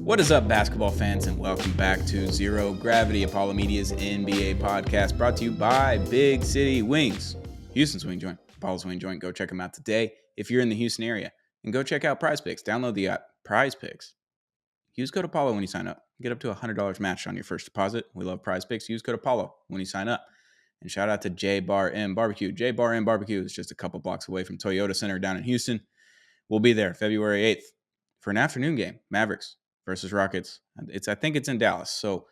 What is up, basketball fans, and welcome back to Zero Gravity, Apollo Media's NBA podcast, brought to you by Big City Wings, Houston's wing joint, Apollo's wing joint. Go check them out today if you're in the Houston area, and go check out Prize Picks. Download the app Prize Picks. Use code Apollo when you sign up. Get up to $100 matched on your first deposit. We love Prize Picks. Use code Apollo when you sign up. And shout out to J Bar M Barbecue. J Bar M Barbecue is just a couple blocks away from Toyota Center down in Houston. We'll be there February 8th for an afternoon game, Mavericks versus Rockets. I think it's in Dallas. So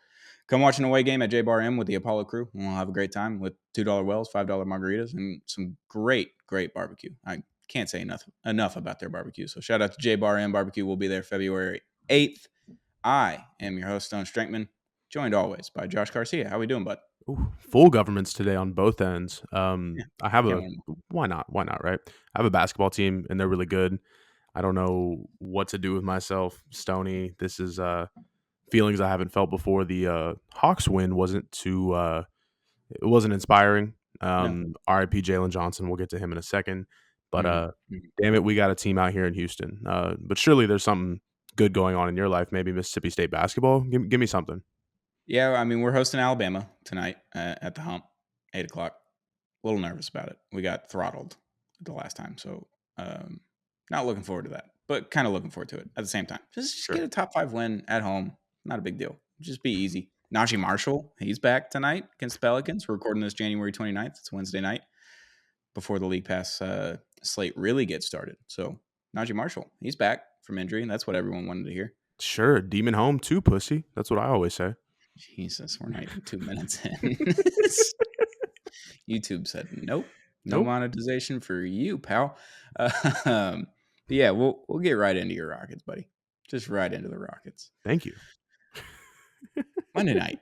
come watch an away game at J Bar M with the Apollo crew, and we'll have a great time with $2 wells, $5 margaritas, and some great barbecue. I can't say enough about their barbecue. So shout out to J Bar M Barbecue. We'll be there February 8th. I am your host, Stone Strenkman, joined always by Josh Garcia. How we doing, bud? Ooh, full governments today on both ends. I have why not, right? I have a basketball team, and they're really good. I don't know what to do with myself, Stoney. This is feelings I haven't felt before. The Hawks win wasn't inspiring. No. R.I.P. Jalen Johnson. We'll get to him in a second. But damn it, we got a team out here in Houston. But surely there's something good going on in your life. Maybe Mississippi State basketball. Give me something. Yeah, I mean, we're hosting Alabama tonight at the Hump, 8 o'clock. A little nervous about it. We got throttled the last time, so not looking forward to that, but kind of looking forward to it at the same time. Just get a top 5 win at home. Not a big deal. Just be easy. Najee Marshall, he's back tonight against the Pelicans. We're recording this January 29th. It's Wednesday night before the League Pass slate really gets started. So Najee Marshall, he's back from injury, and that's what everyone wanted to hear. Sure. Demon home too, pussy. That's what I always say. Jesus, we're not even 2 minutes in. YouTube said, nope, no monetization for you, pal. But yeah, we'll get right into your Rockets, buddy. Just right into the Rockets. Thank you. Monday night.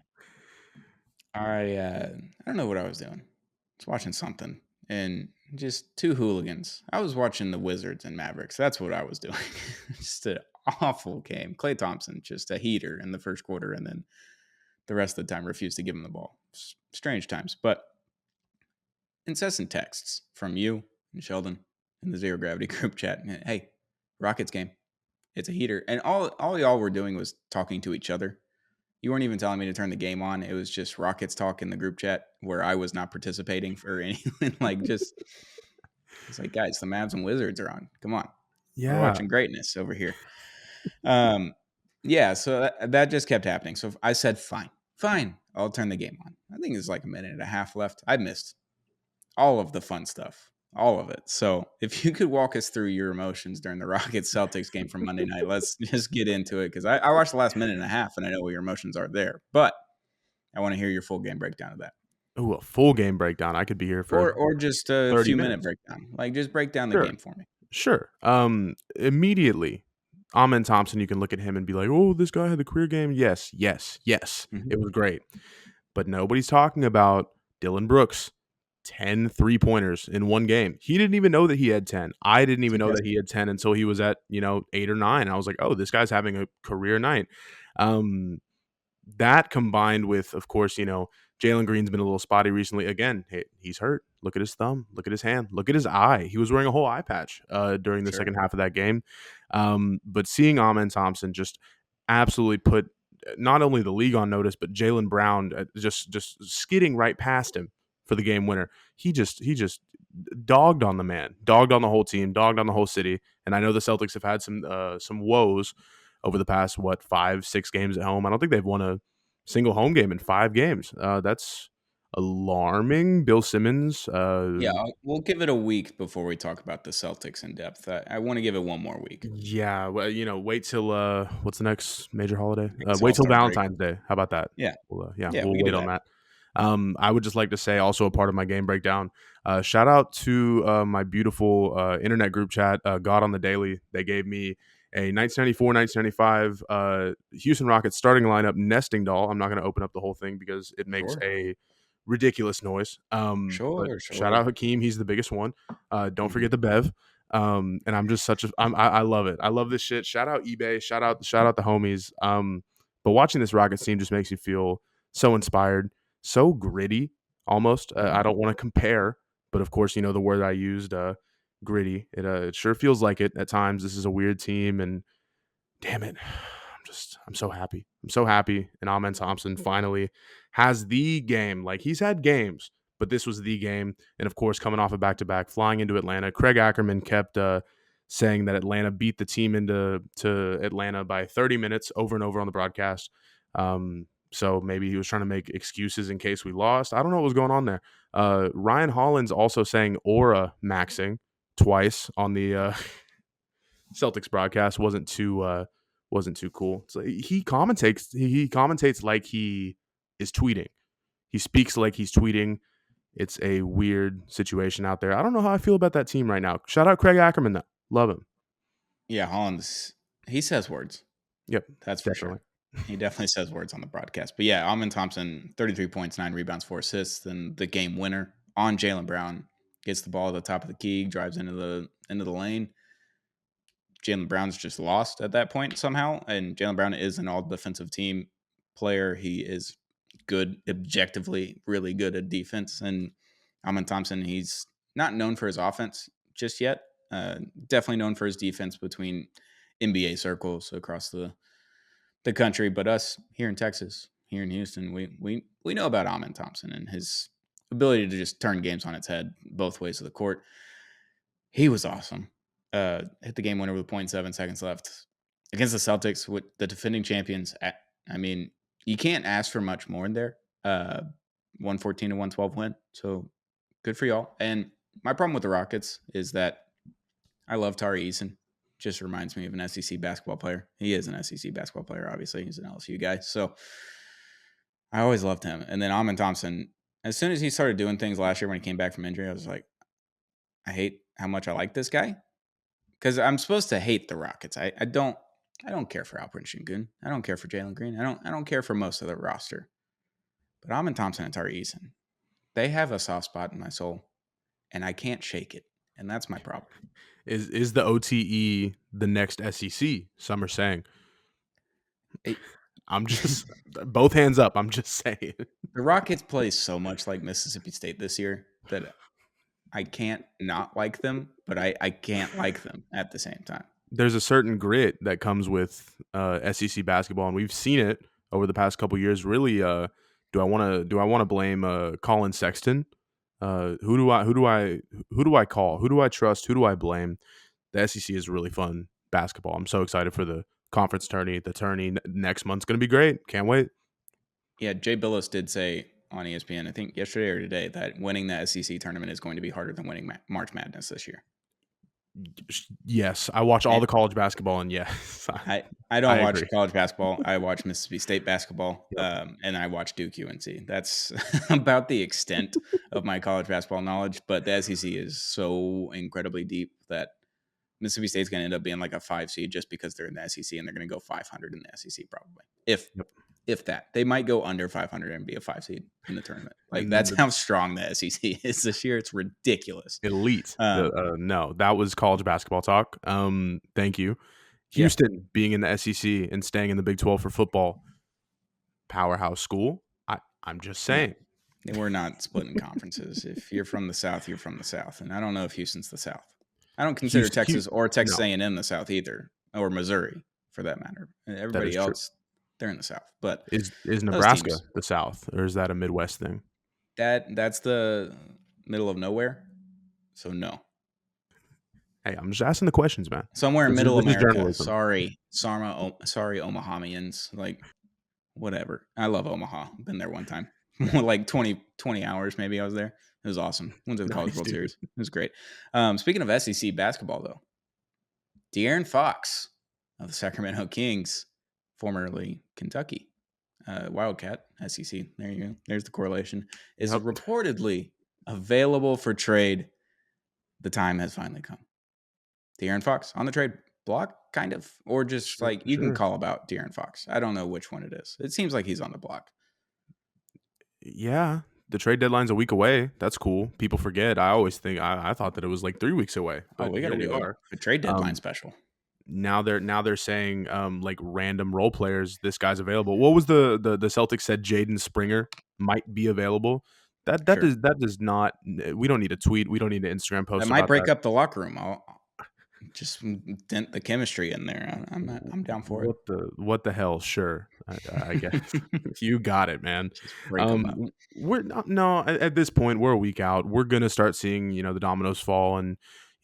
I don't know what I was doing. I was watching something, and just two hooligans. I was watching the Wizards and Mavericks. That's what I was doing. Just an awful game. Klay Thompson, just a heater in the first quarter, and then the rest of the time refused to give him the ball. Strange times, but incessant texts from you and Sheldon in the Zero Gravity group chat. Hey, Rockets game. It's a heater. And all y'all were doing was talking to each other. You weren't even telling me to turn the game on. It was just Rockets talk in the group chat where I was not participating for anything. It's like, guys, the Mavs and Wizards are on. Come on. Yeah. We're watching greatness over here. Yeah, so that just kept happening. So I said, fine, I'll turn the game on. I think it's like a minute and a half left. I missed all of the fun stuff, all of it. So if you could walk us through your emotions during the Rockets-Celtics game from Monday night, let's just get into it, because I watched the last minute and a half, and I know what your emotions are there. But I want to hear your full game breakdown of that. Oh, a full game breakdown. I could be here for or just a few minute breakdown. Like, just break down the game for me. Sure. Immediately, Amen Thompson, you can look at him and be like, oh, this guy had the career game. Yes. Mm-hmm. It was great. But nobody's talking about Dylan Brooks, 10 3-pointers in one game. He didn't even know that he had 10. I didn't even know that he had 10 until he was at, 8 or 9. I was like, oh, this guy's having a career night. That combined with, of course, Jalen Green's been a little spotty recently. Again, he's hurt. Look at his thumb. Look at his hand. Look at his eye. He was wearing a whole eye patch during the second half of that game. But seeing Amen Thompson just absolutely put not only the league on notice, but Jaylen Brown just skidding right past him for the game winner. He just dogged on the man, dogged on the whole team, dogged on the whole city. And I know the Celtics have had some woes over the past 5-6 games at home. I don't think they've won a single home game in 5 games. That's alarming. Bill Simmons. We'll give it a week before we talk about the Celtics in depth. I want to give it one more week. Yeah, well, wait till what's the next major holiday? Wait till Valentine's Day. How about that? Yeah, we'll wait on that. I would just like to say, also a part of my game breakdown, shout out to my beautiful internet group chat, God on the Daily. They gave me a 1994-1995 Houston Rockets starting lineup nesting doll. I'm not going to open up the whole thing because it makes a ridiculous noise. Sure. Shout out Hakeem. He's the biggest one. Don't forget the Bev. And I'm just I love it. I love this shit. Shout out eBay. Shout out the homies. But watching this Rockets team just makes you feel so inspired, so gritty almost. I don't want to compare, but of course, the word I used, gritty. It sure feels like it at times. This is a weird team, and damn it, I'm so happy. I'm so happy. And Amen Thompson finally has the game. Like, he's had games, but this was the game. And of course, coming off a back-to-back, flying into Atlanta, Craig Ackerman kept saying that Atlanta beat the team into Atlanta by 30 minutes over and over on the broadcast. So maybe he was trying to make excuses in case we lost. I don't know what was going on there. Ryan Hollins also saying aura maxing twice on the Celtics broadcast wasn't too cool. So he commentates like he is tweeting. He speaks like he's tweeting. It's a weird situation out there. I don't know how I feel about that team right now. Shout out Craig Ackerman though. Love him. Yeah, Hollins, he says words. Yep. That's for sure. He definitely says words on the broadcast. But yeah, Amen Thompson, 33 points, 9 rebounds, 4 assists, and the game winner on Jaylen Brown. Gets the ball at the top of the key, drives into the lane. Jaylen Brown's just lost at that point somehow, and Jaylen Brown is an all-defensive team player. He is good, objectively, really good at defense. And Amen Thompson, he's not known for his offense just yet. Definitely known for his defense between NBA circles across the country. But us here in Texas, here in Houston, we know about Amen Thompson and his ability to just turn games on its head both ways of the court. He was awesome. Hit the game winner with 0.7 seconds left against the Celtics with the defending champions. I mean, you can't ask for much more in there. 114 to 112 win. So good for y'all. And my problem with the Rockets is that I love Tari Eason. Just reminds me of an SEC basketball player. He is an SEC basketball player, obviously. He's an LSU guy. So I always loved him. And then Amen Thompson, as soon as he started doing things last year when he came back from injury, I was like, I hate how much I like this guy. Because I'm supposed to hate the Rockets. I don't care for Alperen Şengün. I don't care for Jalen Green. I don't care for most of the roster. But Amen Thompson and Tari Eason, they have a soft spot in my soul, and I can't shake it. And that's my problem. Is the OTE the next SEC? Some are saying. I'm just both hands up. I'm just saying. The Rockets play so much like Mississippi State this year that I can't not like them, but I can't like them at the same time. There's a certain grit that comes with SEC basketball, and we've seen it over the past couple years. Really, do I want to blame Colin Sexton? Who do I call? Who do I trust? Who do I blame? The SEC is really fun basketball. I'm so excited for the conference tourney. The tourney next month's going to be great. Can't wait. Yeah, Jay Billis did say on ESPN, I think yesterday or today, that winning the SEC tournament is going to be harder than winning March Madness this year. Yes, I watch all the college basketball, and yes, I don't watch college basketball. I watch Mississippi State basketball, and I watch Duke UNC. That's about the extent of my college basketball knowledge. But the SEC is so incredibly deep that Mississippi State's going to end up being like a 5 seed just because they're in the SEC, and they're going to go 500 in the SEC probably. If that, they might go under 500 and be a 5 seed in the tournament. Like, that's how strong the SEC is this year. It's ridiculous. Elite. No, that was college basketball talk. Thank you. Houston being in the SEC and staying in the Big 12 for football. Powerhouse school. I'm just saying. Yeah. We're not splitting conferences. If you're from the South, you're from the South. And I don't know if Houston's the South. I don't consider Texas or Texas A&M the South either, or Missouri for that matter. Everybody else, they're in the South. But is Nebraska the South, or is that a Midwest thing? That's the middle of nowhere. So no. Hey, I'm just asking the questions, man. Somewhere in Middle America. Sorry, Omahamians. Like, whatever. I love Omaha. Been there one time. Like 20 hours maybe I was there. It was awesome. Went to the College World Series. It was great. Speaking of SEC basketball, though, De'Aaron Fox of the Sacramento Kings, formerly Kentucky Wildcat, SEC. There you go. There's the correlation. Is reportedly available for trade. The time has finally come. De'Aaron Fox on the trade block, kind of, or just you can call about De'Aaron Fox. I don't know which one it is. It seems like he's on the block. Yeah. The trade deadline's a week away. That's cool. People forget. I always think I thought that it was like 3 weeks away. But we got to do a trade deadline special. Now they're saying like random role players. This guy's available. What was the Celtics said? Jaden Springer might be available. That does not. We don't need a tweet. We don't need an Instagram post. That might break up the locker room. just dent the chemistry in there. I'm down for it. What the hell? Sure, I guess you got it, man. Just break them up. We're not, no, at this point we're a week out. We're gonna start seeing the dominoes fall, and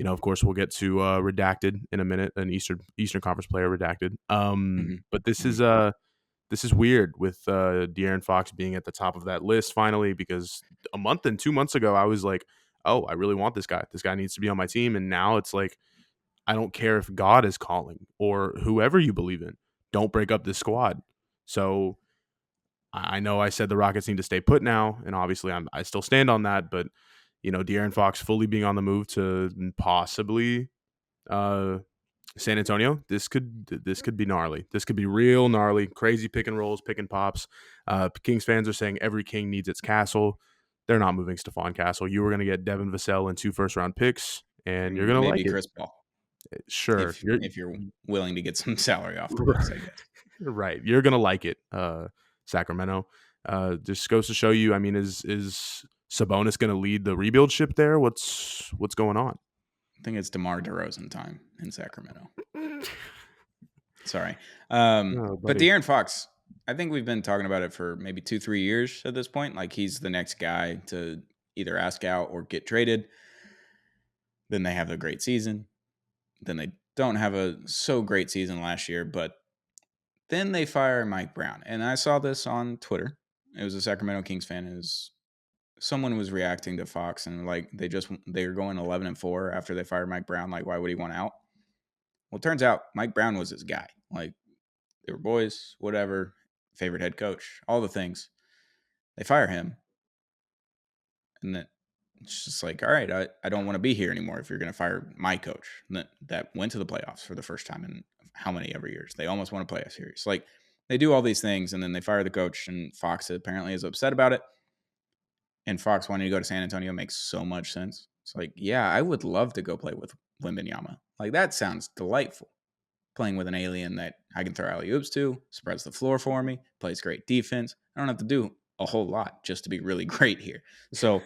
of course we'll get to redacted in a minute, an Eastern Conference player redacted. But this is weird with De'Aaron Fox being at the top of that list finally, because a month and 2 months ago I was like, oh, I really want this guy. This guy needs to be on my team, and now it's like, I don't care if God is calling or whoever you believe in. Don't break up this squad. So I know I said the Rockets need to stay put now, and obviously I still stand on that. But De'Aaron Fox fully being on the move to possibly San Antonio, this could be gnarly. This could be real gnarly, crazy pick and rolls, pick and pops. Kings fans are saying every king needs its castle. They're not moving Stephon Castle. You were going to get Devin Vassell and 2 first-round picks, and you're going to like maybe it. Chris Paul. Sure, if you're willing to get some salary off the books, I guess. Right, you're gonna like it, Sacramento. Just goes to show you. I mean, is Sabonis gonna lead the rebuild ship there? What's going on? I think it's DeMar DeRozan time in Sacramento. Sorry, but De'Aaron Fox, I think we've been talking about it for maybe 2-3 years at this point. Like, he's the next guy to either ask out or get traded. Then they have a great season. Then they don't have a so great season last year, but then they fire Mike Brown. And I saw this on Twitter. It was a Sacramento Kings fan. Someone was reacting to Fox, and like they were going 11-4 after they fired Mike Brown. Like, why would he want out? Well, it turns out Mike Brown was his guy. Like, they were boys, whatever, favorite head coach, all the things. They fire him, and then it's just like, all right, I don't want to be here anymore if you're going to fire my coach that went to the playoffs for the first time in how many ever years. They almost won a playoff series. Like, they do all these things, and then they fire the coach, and Fox apparently is upset about it. And Fox wanting to go to San Antonio makes so much sense. It's like, yeah, I would love to go play with Wembanyama. Like, that sounds delightful. Playing with an alien that I can throw alley-oops to, spreads the floor for me, plays great defense. I don't have to do a whole lot just to be really great here. So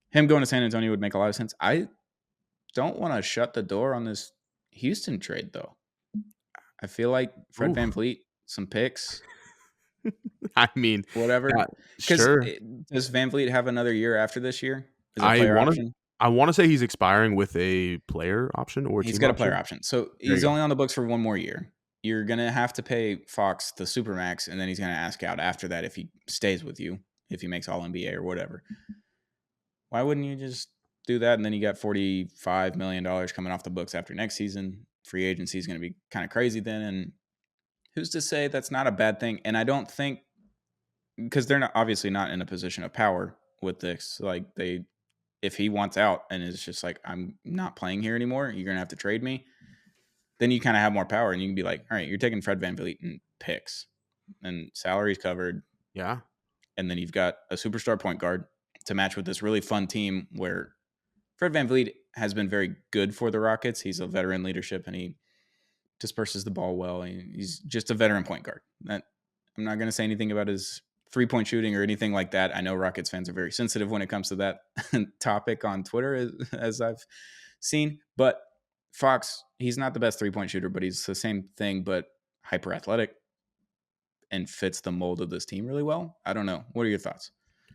him going to San Antonio would make a lot of sense. I don't want to shut the door on this Houston trade, though. I feel like Fred VanVleet, some picks. I mean, whatever. Sure. Does VanVleet have another year after this year? Is it a player option? I want to say he's expiring with a player option or he's got a player option. So he's only on the books for 1 more year. You're going to have to pay Fox the Supermax, and then he's going to ask out after that if he stays with you, if he makes All-NBA or whatever. Why wouldn't you just do that? And then you got $45 million coming off the books after next season. Free agency is going to be kind of crazy then. And who's to say that's not a bad thing? And I don't think, because they're obviously not in a position of power with this. Like, if he wants out and is just like, I'm not playing here anymore, you're going to have to trade me, then you kind of have more power, and you can be like, all right, you're taking Fred VanVleet and picks, and salary's covered. Yeah. And then you've got a superstar point guard to match with this really fun team where Fred VanVleet has been very good for the Rockets. He's a veteran leadership, and he disperses the ball well. He's just a veteran point guard. I'm not going to say anything about his 3-point shooting or anything like that. I know Rockets fans are very sensitive when it comes to that topic on Twitter, as I've seen. But Fox, he's not the best 3-point shooter, but he's the same thing, but hyper athletic and fits the mold of this team really well. I don't know. What are your thoughts?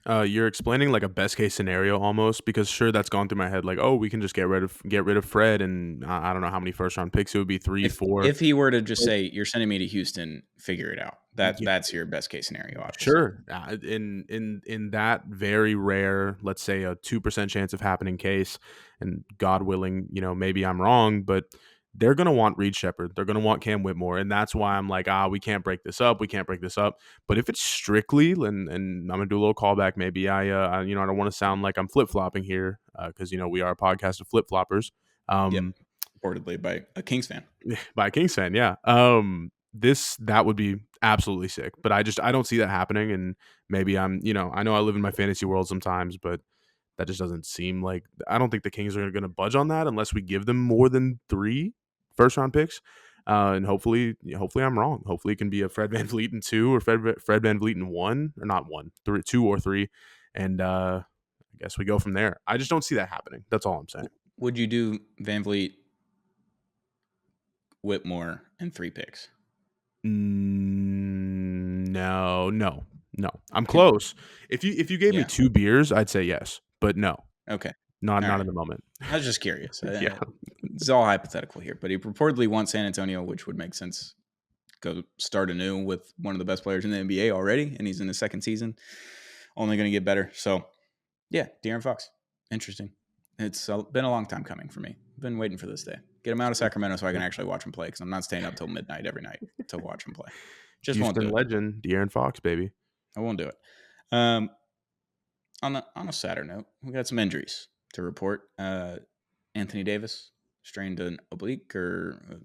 You're explaining like a best case scenario almost, because sure, that's gone through my head. Like, oh, we can just get rid of Fred, and I don't know how many first round picks it would be, 3, 4. If he were to just say, you're sending me to Houston, figure it out. That's your best case scenario, obviously. Sure. In that very rare, let's say a 2% chance of happening case, and God willing, maybe I'm wrong, but they're going to want Reed Shepherd. They're going to want Cam Whitmore. And that's why I'm like, we can't break this up. We can't break this up. But if it's strictly, and I'm going to do a little callback, maybe I don't want to sound like I'm flip-flopping here, because, we are a podcast of flip-floppers. Yep. Reportedly by a Kings fan. By a Kings fan, yeah. That would be absolutely sick. But I don't see that happening. And maybe I know I live in my fantasy world sometimes, but that just doesn't seem like, I don't think the Kings are going to budge on that unless we give them more than 3 first round picks. And hopefully I'm wrong. Hopefully it can be a Fred VanVleet in 2 or Fred VanVleet in 1, or not 1, 3, 2 or 3. And I guess we go from there. I just don't see that happening. That's all I'm saying. Would you do VanVleet Whitmore and 3 picks. No. I'm Can, close. If you gave me yeah. 2 beers, I'd say yes, but no, Okay. not All not right. in the moment. I was just curious. Yeah, It's all hypothetical here, but he reportedly wants San Antonio, which would make sense. Go start anew with one of the best players in the NBA already, and he's in his second season. Only going to get better. So, yeah, De'Aaron Fox. Interesting. It's been a long time coming for me. Been waiting for this day. Get him out of Sacramento so I can actually watch him play because I'm not staying up till midnight every night to watch him play. Just won't do Houston it. legend De'Aaron Fox, baby. I won't do it. On a sadder note, we got some injuries to report. Anthony Davis strained an oblique or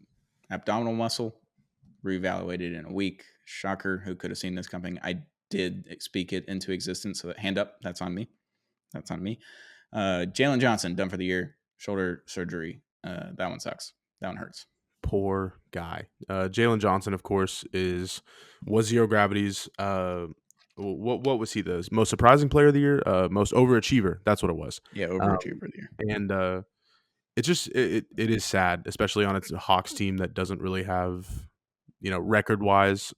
abdominal muscle, reevaluated in a week. Shocker. Who could have seen this coming? I did speak it into existence. So hand up. That's on me. That's on me. Jalen Johnson done for the year. Shoulder surgery. That one sucks. That one hurts. Poor guy. Jalen Johnson, of course, was Zero Gravity's. What was he? The most surprising player of the year, most overachiever. That's what it was. Yeah, overachiever of the year. And it is sad, especially on its Hawks team that doesn't really have, record wise,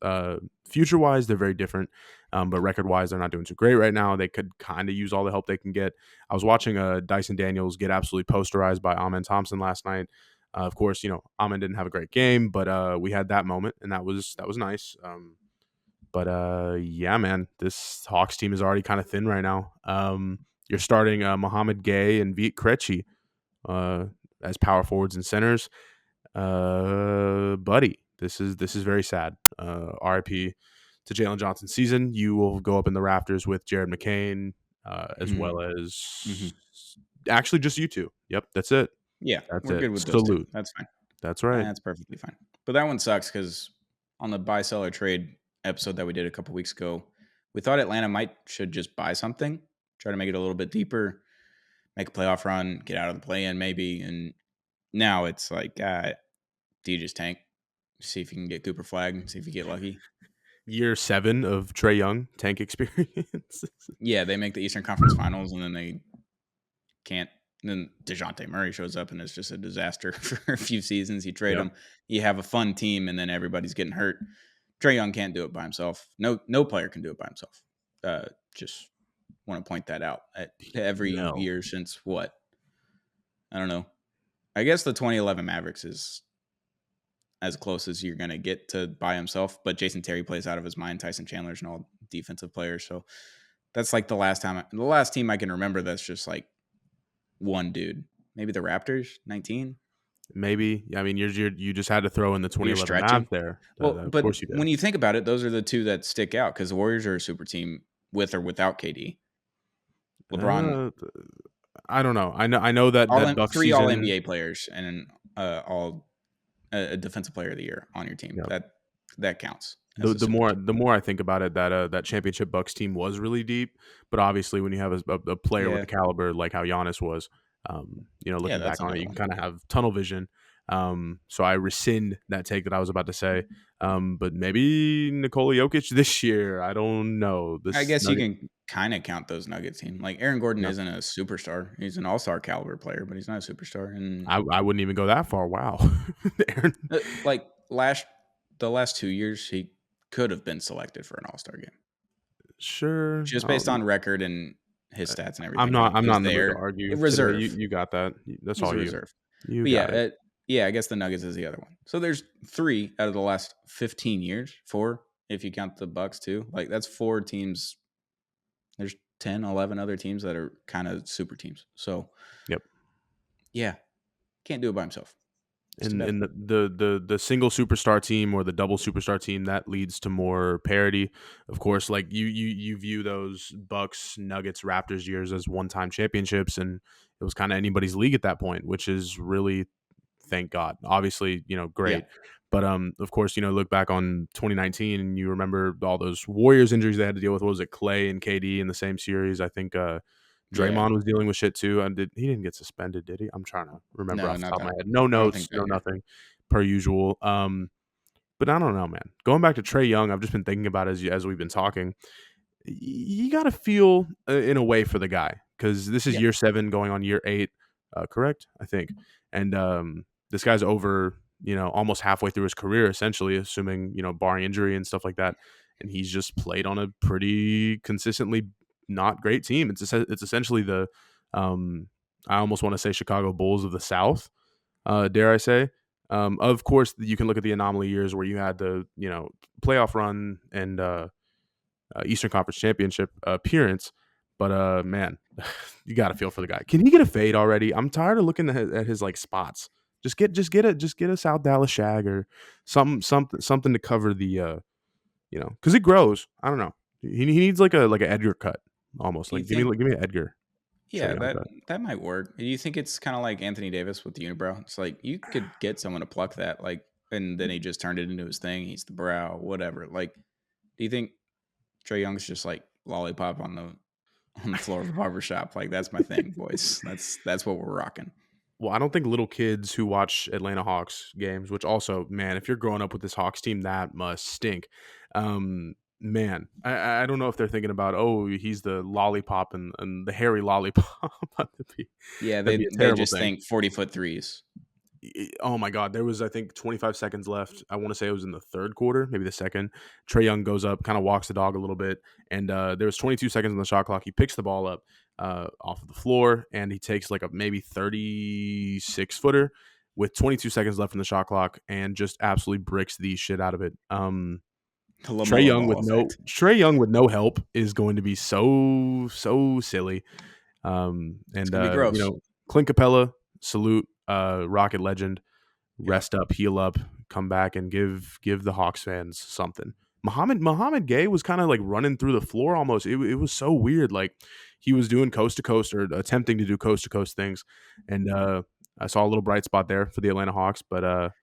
future wise, they're very different. But record wise, they're not doing too great right now. They could kind of use all the help they can get. I was watching Dyson Daniels get absolutely posterized by Amen Thompson last night. Of course, Amen didn't have a great game, but we had that moment, and that was nice. But yeah, man, this Hawks team is already kind of thin right now. You're starting Mohamed Gay and Viet Krejci as power forwards and centers. Buddy, this is very sad. RIP to Jalen Johnson's season. You will go up in the rafters with Jared McCain, as well as actually just you two. Yep, that's it. Yeah, That's we're it. good with those Salute. two. That's fine. That's right. That's perfectly fine. But that one sucks because on the buy seller trade episode that we did a couple weeks ago, we thought Atlanta should just buy something, try to make it a little bit deeper, make a playoff run, get out of the play-in maybe. And now it's like, do you just tank? See if you can get Cooper Flag, see if you get lucky. Year 7 of Trae Young tank experience. Yeah, they make the Eastern Conference Finals and then they can't. And then DeJounte Murray shows up and it's just a disaster for a few seasons. You trade him, you have a fun team, and then everybody's getting hurt. Trae Young can't do it by himself. No player can do it by himself. Just want to point that out. Every year since what? I don't know. I guess the 2011 Mavericks is as close as you're going to get to by himself, but Jason Terry plays out of his mind. Tyson Chandler's an all defensive player. So that's like the last team I can remember that's just like one dude. Maybe the Raptors, 19. Maybe. I mean, you just had to throw in the 2011 Mavs there. Well, of but course you did. When you think about it, those are the two that stick out because the Warriors are a super team with or without KD. LeBron. I don't know. I know that Bucks 3 season, all NBA players and all a defensive player of the year on your team. Yep. That counts. The more I think about it, that championship Bucks team was really deep, but obviously when you have a player with the caliber like how Giannis was, looking back on it, you can kind of have tunnel vision. So I rescind that take that I was about to say. But maybe Nikola Jokic this year. I don't know. I guess you can kind of count those Nuggets team. Like Aaron Gordon isn't a superstar. He's an all-star caliber player, but he's not a superstar. And I wouldn't even go that far. Wow. Like the last 2 years, he could have been selected for an all-star game. Sure. Just based on record and his stats and everything. I'm not in the mood to argue. Reserve. You got that. That's all reserve. You got it. I guess the Nuggets is the other one. So there's 3 out of the last 15 years. 4 if you count the Bucks too. Like that's 4 teams. There's 10, 11 other teams that are kind of super teams. So yep. Yeah. Can't do it by himself. And the single superstar team or the double superstar team, that leads to more parity. Of course, like you view those Bucks, Nuggets, Raptors years as one-time championships, and it was kind of anybody's league at that point, which is really, thank God. Obviously, great. Yeah. But of course, look back on 2019 and you remember all those Warriors injuries they had to deal with. What was it, Clay and KD in the same series? I think Draymond was dealing with shit too. And he didn't get suspended, did he? I'm trying to remember off the top of my head. No notes, no nothing, per usual. But I don't know, man. Going back to Trae Young, I've just been thinking about it as we've been talking. You got to feel in a way for the guy because this is year 7 going on year 8, correct? I think. And this guy's over almost halfway through his career, essentially, assuming, barring injury and stuff like that. And he's just played on a pretty consistently not great team. It's essentially the, I almost want to say Chicago Bulls of the South, dare I say. Of course, you can look at the anomaly years where you had the, playoff run and Eastern Conference Championship appearance. But man, you got to feel for the guy. Can he get a fade already? I'm tired of looking at his like spots. Just get a South Dallas shag or something to cover the because it grows. I don't know. He needs like an Edgar cut almost. You Like think? give me an Edgar Trae Yeah, Young that cut. that might work. Do you think it's kind of like Anthony Davis with the unibrow? It's like you could get someone to pluck that, like, and then he just turned it into his thing. He's the brow, whatever. Like, do you think Trey Young's just like lollipop on the floor of a barber shop? Like, that's my thing, boys. That's what we're rocking. Well, I don't think little kids who watch Atlanta Hawks games, which also, man, if you're growing up with this Hawks team, that must stink. Man, I don't know if they're thinking about, oh, he's the lollipop and the hairy lollipop. Yeah, That'd be a they terrible just thing. think 40-foot threes. Oh my God, there was, I think, 25 seconds left. I want to say it was in the third quarter, maybe the second. Trey Young goes up, kind of walks the dog a little bit, and there was 22 seconds on the shot clock. He picks the ball up off of the floor, and he takes like a maybe 36 footer with 22 seconds left in the shot clock, and just absolutely bricks the shit out of it. The LaMelo Ball effect. Trey Young with no help is going to be so silly. It's And gonna be gross. Clint Capella, salute, Rocket legend, rest up, heal up, come back and give the Hawks fans something. Muhammad Gay was kind of like running through the floor almost. It was so weird. Like he was doing coast to coast or attempting to do coast to coast things, and I saw a little bright spot there for the Atlanta Hawks, but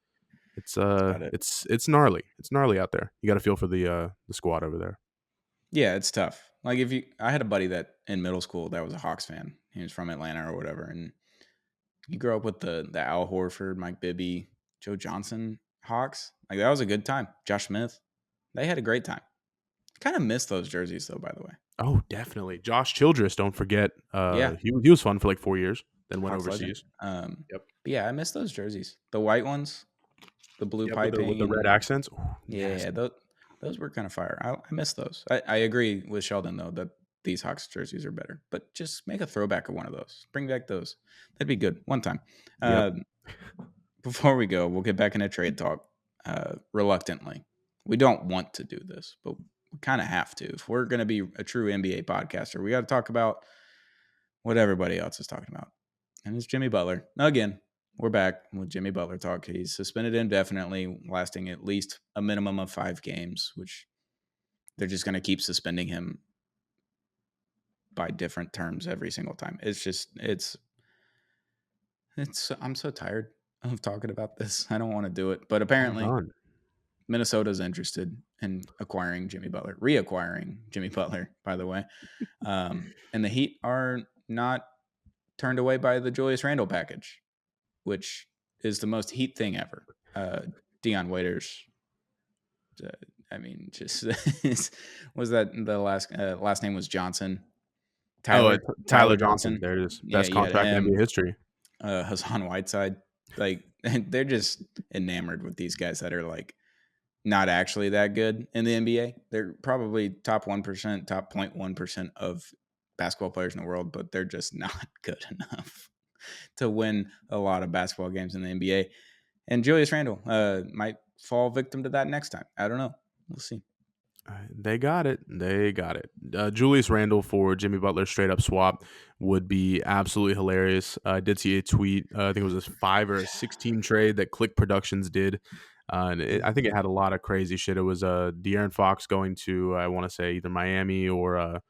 it's That's about it. it's gnarly. It's gnarly out there. You got to feel for the squad over there. Yeah, it's tough. Like I had a buddy that in middle school that was a Hawks fan. He was from Atlanta or whatever, and you grew up with the Al Horford, Mike Bibby, Joe Johnson Hawks. Like that was a good time. Josh Smith, they had a great time. Kind of miss those jerseys though, by the way. Oh, definitely. Josh Childress, don't forget. Yeah, He was fun for like 4 years, then went Hawks legend. overseas. Yep. But yeah, I miss those jerseys. The white ones, the blue Yep, with piping, the red and accents. Ooh, yeah, those were kind of fire. I miss those. I agree with Sheldon though that these Hawks jerseys are better, but just make a throwback of one of those. Bring back those. That'd be good one time. Yep. Before we go, we'll get back into trade talk. Reluctantly, we don't want to do this, but we kind of have to. If we're going to be a true NBA podcaster, we got to talk about what everybody else is talking about, and it's Jimmy Butler again. We're back with Jimmy Butler talk. He's suspended indefinitely, lasting at least a minimum of 5 games, which they're just going to keep suspending him by different terms every single time. It's I'm so tired of talking about this. I don't want to do it, but apparently Minnesota's interested in reacquiring Jimmy Butler, by the way. And the Heat are not turned away by the Julius Randle package, which is the most Heat thing ever. Dion Waiters, just was that the last name was Johnson? Tyler Johnson. There it is. Best contract in NBA history. Hassan Whiteside. Like they're just enamored with these guys that are like not actually that good in the NBA. They're probably top 1%, top 0.1% of basketball players in the world, but they're just not good enough to win a lot of basketball games in the NBA. And Julius Randle might fall victim to that next time. I don't know. We'll see. They got it. Julius Randle for Jimmy Butler straight up swap would be absolutely hilarious. I did see a tweet. I think it was a 5 or a 16 trade that Click Productions did. I think it had a lot of crazy shit. It was De'Aaron Fox going to, I want to say, either Miami or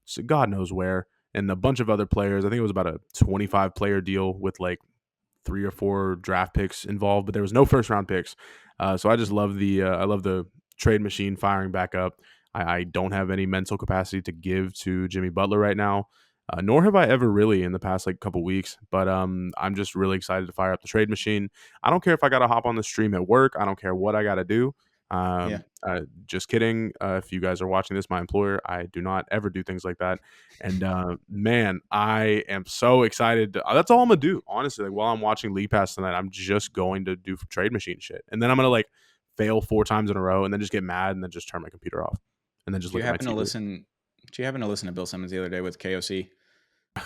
so God knows where, and a bunch of other players. I think it was about a 25-player deal with like 3 or 4 draft picks involved, but there was no first-round picks. So I just love I love the trade machine firing back up. I don't have any mental capacity to give to Jimmy Butler right now, nor have I ever really in the past like couple weeks. But I'm just really excited to fire up the trade machine. I don't care if I got to hop on the stream at work. I don't care what I got to do. Yeah. Just kidding. If you guys are watching this, my employer, I do not ever do things like that. And man, I am so excited. That's all I'm gonna do, honestly. Like while I'm watching League Pass tonight, I'm just going to do trade machine shit, and then I'm gonna like fail 4 times in a row, and then just get mad, and then just turn my computer off, and then just Do you look at my happen to TV. listen? Do you happen to listen to Bill Simmons the other day with KOC?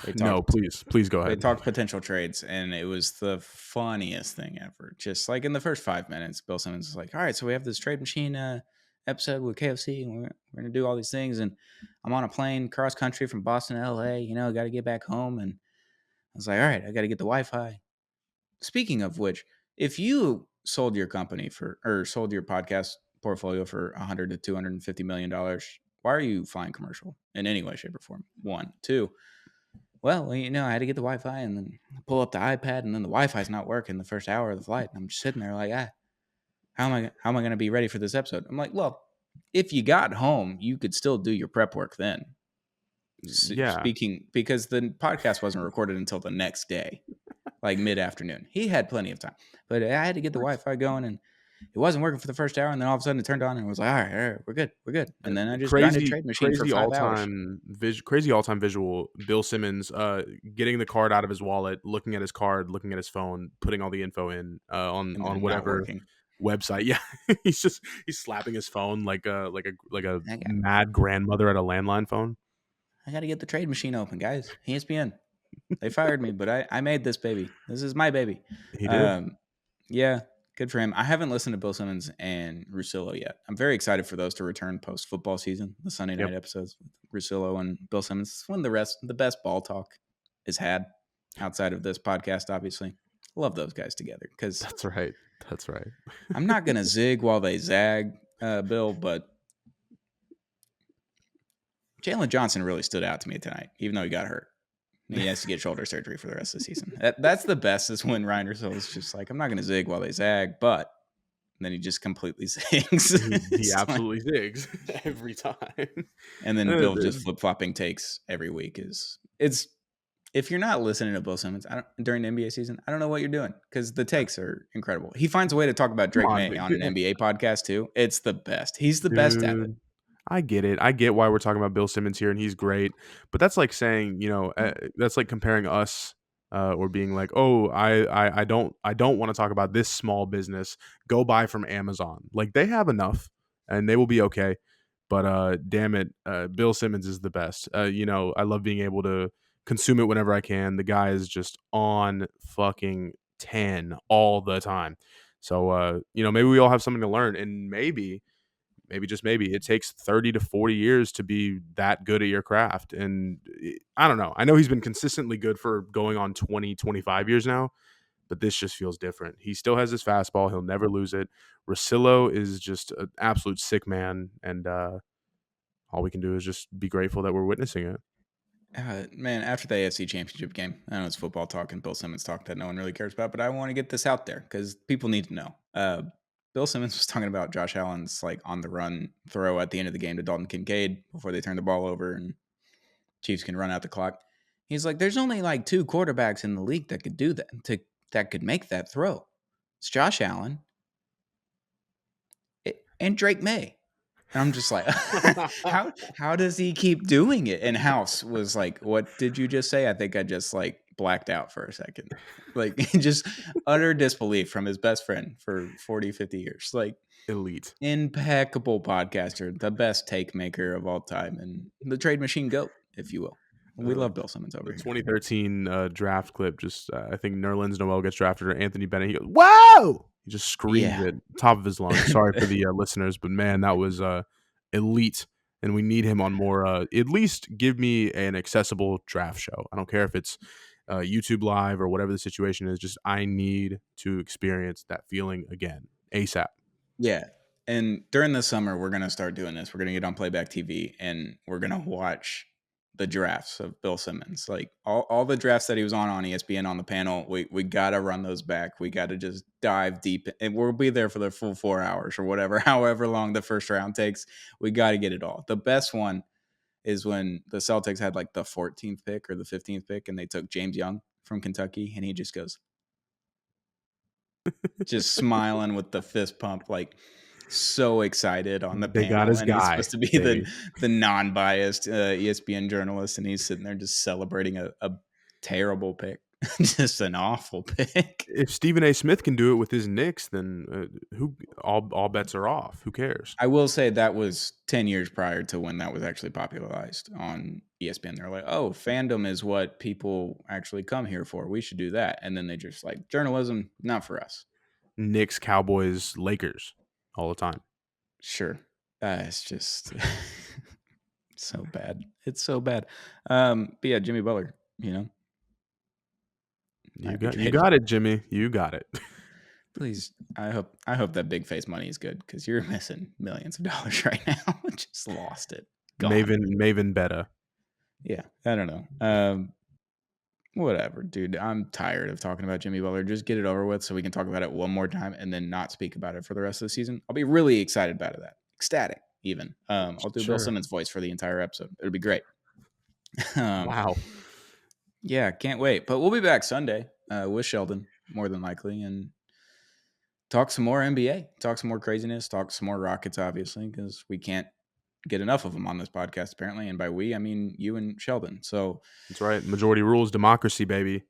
They No, talked. please go They ahead. talked potential trades, and it was the funniest thing ever. Just like in the first 5 minutes, Bill Simmons was like, "All right, so we have this trade machine episode with KOC, and we're gonna do all these things, and I'm on a plane cross country from Boston to LA. You know, got to get back home." And I was like, "All right, I got to get the Wi-Fi." Speaking of which, if you sold your company for or sold your podcast portfolio for 100 to 250 million dollars, why are you flying commercial in any way, shape, or form? One, two. Well, you know, I had to get the Wi-Fi and then pull up the iPad, and then the Wi-Fi's not working the first hour of the flight. And I'm just sitting there like, how am I going to be ready for this episode? I'm like, well, if you got home, you could still do your prep work then. Yeah, Speaking because the podcast wasn't recorded until the next day, like mid-afternoon. He had plenty of time, but I had to get the Wi-Fi going, and it wasn't working for the first hour. And then all of a sudden, it turned on, and it was like, all right, we're good. And then I just grinded crazy Trade Machine for crazy 5 hours. crazy all-time visual. Bill Simmons getting the card out of his wallet, looking at his card, looking at his phone, putting all the info in And on then not whatever working. website. Yeah, he's slapping his phone like a I got, mad grandmother at a landline phone. I got to get the Trade Machine open, guys. ESPN. They fired me, but I made this baby. This is my baby. He did. Um, yeah, good for him. I haven't listened to Bill Simmons and Russillo yet. I'm very excited for those to return post football season. The Sunday Yep, night episodes with Russillo and Bill Simmons. It's when the best ball talk is had outside of this podcast. Obviously, love those guys together because that's right. That's right. I'm not gonna zig while they zag, Bill, but Jalen Johnson really stood out to me tonight, even though he got hurt. He has to get shoulder surgery for the rest of the season. That's the best is when Reiner is just like, I'm not going to zig while they zag, but then he just completely zigs. He Like, absolutely zigs every time. and then Bill just flip flopping takes every week. It's if you're not listening to Bill Simmons during the NBA season, I don't know what you're doing because the takes are incredible. He finds a way to talk about Come Drake on, May on an NBA podcast too. It's the best. He's the best at it. dude. I get it. I get why we're talking about Bill Simmons here, and he's great. But that's like saying, that's like comparing us, or being like, oh, I don't want to talk about this small business. Go buy from Amazon. Like they have enough, and they will be okay. But damn it, Bill Simmons is the best. I love being able to consume it whenever I can. The guy is just on fucking 10 all the time. So maybe we all have something to learn, and maybe just maybe it takes 30 to 40 years to be that good at your craft. And I don't know. I know he's been consistently good for going on 20, 25 years now, but this just feels different. He still has his fastball. He'll never lose it. Russillo is just an absolute sick man. And all we can do is just be grateful that we're witnessing it. Man, after the AFC Championship game, I know it's football talk and Bill Simmons talk that no one really cares about, but I want to get this out there because people need to know. Bill Simmons was talking about Josh Allen's like on the run throw at the end of the game to Dalton Kincaid before they turn the ball over and Chiefs can run out the clock. He's like, there's only like 2 quarterbacks in the league that could do that, that could make that throw. It's Josh Allen and Drake May. And I'm just like, how does he keep doing it? And House was like, what did you just say? I think I just like blacked out for a second. Like just utter disbelief from his best friend for 40, 50 years. Like Elite. impeccable podcaster, the best take maker of all time, and the trade machine goat, if you will. We love Bill Simmons over The here. 2013 draft clip, just I think Nerlens Noel gets drafted or Anthony Bennett. He goes, "Whoa!" He just screams Yeah. it top of his lungs. Sorry for the listeners, but man, that was elite, and we need him on more. At least give me an accessible draft show. I don't care if it's YouTube Live or whatever the situation is. Just I need to experience that feeling again ASAP. Yeah. And during the summer, we're going to start doing this. We're going to get on Playback TV and we're going to watch the drafts of Bill Simmons. Like all the drafts that he was on ESPN on the panel, we got to run those back. We got to just dive deep. And we'll be there for the full 4 hours or whatever, however long the first round takes. We got to get it all. The best one is when the Celtics had like the 14th pick or the 15th pick and they took James Young from Kentucky and he just goes, just smiling with the fist pump, like so excited on the They got panel, his and he's guy, supposed to be baby. the non-biased ESPN journalist, and he's sitting there just celebrating a terrible pick, just an awful pick. If Stephen A. Smith can do it with his Knicks, then who? All bets are off. Who cares? I will say that was 10 years prior to when that was actually popularized on ESPN. They're like, oh, fandom is what people actually come here for. We should do that. And then they just like, journalism, not for us. Knicks, Cowboys, Lakers, all the time. Sure. It's just so bad. It's so bad. But yeah, Jimmy Butler, you know. You got it, Jimmy. You got it. Please, I hope that big face money is good, because you're missing millions of dollars right now. Just lost it. Gone. Maven Beta. Yeah, I don't know. Whatever, dude. I'm tired of talking about Jimmy Butler. Just get it over with so we can talk about it one more time and then not speak about it for the rest of the season. I'll be really excited about that. Ecstatic, even. I'll do Bill Simmons' voice for the entire episode. It'll be great. Wow. Yeah, can't wait. But we'll be back Sunday with Sheldon, more than likely, and talk some more NBA, talk some more craziness, talk some more Rockets, obviously, because we can't get enough of them on this podcast, apparently. And by we, I mean you and Sheldon. So that's right. Majority rules, democracy, baby.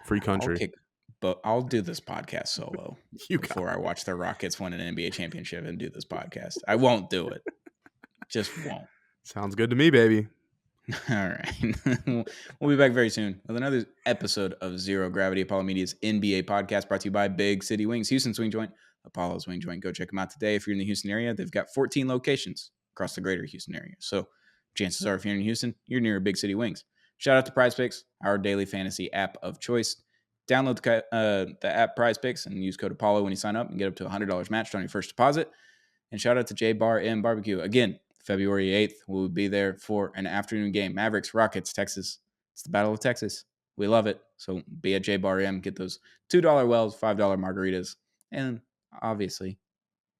Free country. But I'll do this podcast solo before I watch the Rockets win an NBA championship and do this podcast. I won't do it. Just won't. Sounds good to me, baby. All right. We'll be back very soon with another episode of Zero Gravity, Apollo Media's NBA podcast, brought to you by Big City Wings, Houston Swing Joint, Apollo's Wing Joint. Go check them out today. If you're in the Houston area, they've got 14 locations across the greater Houston area. So chances are, if you're in Houston, you're near Big City Wings. Shout out to Prize Picks, our daily fantasy app of choice. Download the app Prize Picks and use code Apollo when you sign up and get up to $100 matched on your first deposit. And shout out to J Bar M Barbecue. Again, February 8th, we'll be there for an afternoon game. Mavericks, Rockets, Texas. It's the Battle of Texas. We love it. So be at J Bar M, get those $2 wells, $5 margaritas, and obviously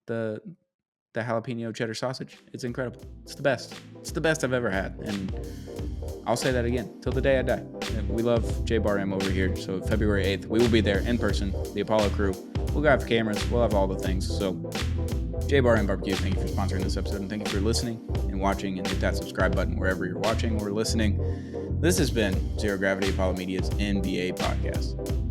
the jalapeno cheddar sausage. It's incredible. It's the best. It's the best I've ever had. And I'll say that again till the day I die. We love J Bar M over here. So February 8th, we will be there in person, the Apollo crew. We'll have cameras. We'll have all the things. So J Bar M Barbecue, thank you for sponsoring this episode, and thank you for listening and watching, and hit that subscribe button wherever you're watching or listening. This has been Zero Gravity, Apollo Media's NBA podcast.